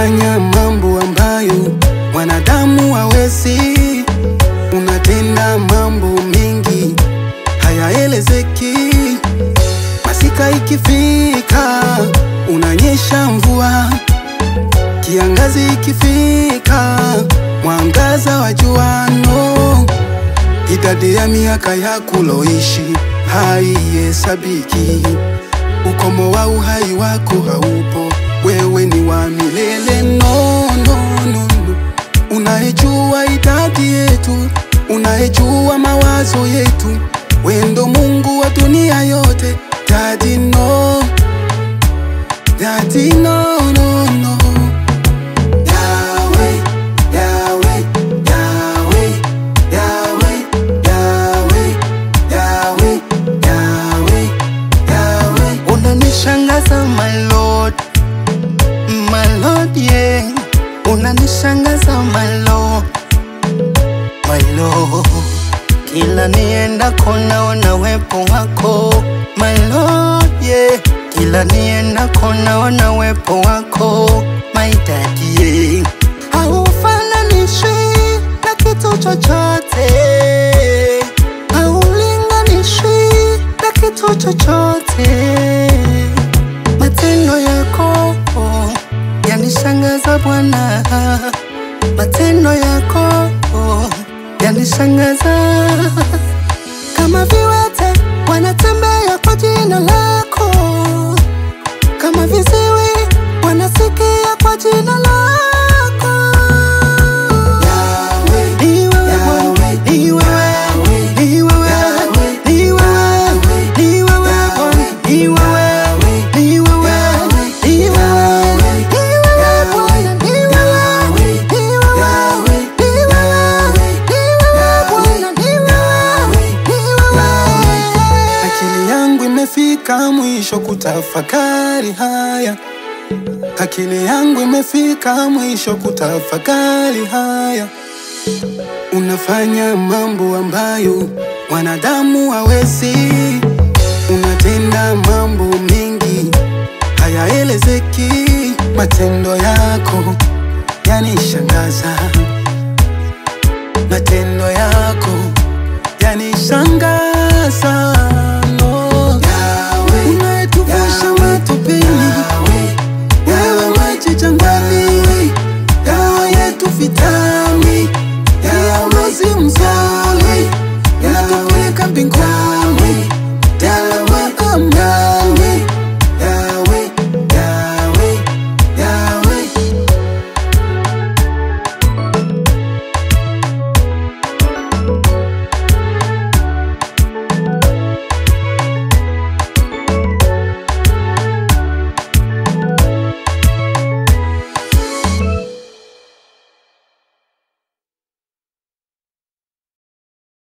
Unafanya mambo ambayo wanadamu hawezi. Unatenda mambo mengi hayaelezeki. Masika ikifika unanyesha mvua, kiangazi ikifika mwangaza wa jua. No, idadi ya miaka yako uloishi haihesabiki. Ukomo wa uhai wako haupo, wewe ni wa milele. No, no, no, no. Unayejua idadi yetu, unayejua mawazo yetu, wewe ndo Mungu wa dunia yote. Daddy no, Daddy no, no, no. Yahweh, Yahweh, Yahweh, Yahweh, Yahweh, Yahweh, Yahweh, Yahweh. Unanishangaza my Lord, my Lord, yeah. Unanishangaza my Lord, my Lord. Kila nienda naona uwepo wako my Lord, yeah. Kila nienda naona uwepo wako my Daddy, yeah. Haufananishwi na kitu chochote, haulinganishwi na kitu chochote. Matendo yako yanishangaza Bwana, matendo yako yanishangaza. Kama viwete wanatembea kwa jina lako, kama viziwi wanasikia kwa jina lako. Yahweh, ni wewe, Yahweh, ni wewe, ni wewe, ni wewe, ni wewe, ni wewe, ni wewe, ni imefika mwisho kutafakari haya. Akili yangu imefika mwisho kutafakari haya. Unafanya mambo ambayo wanadamu hawezi. Unatenda mambo mengi hayaelezeki. Matendo yako yanishangaza, matendo yako yanishangaza.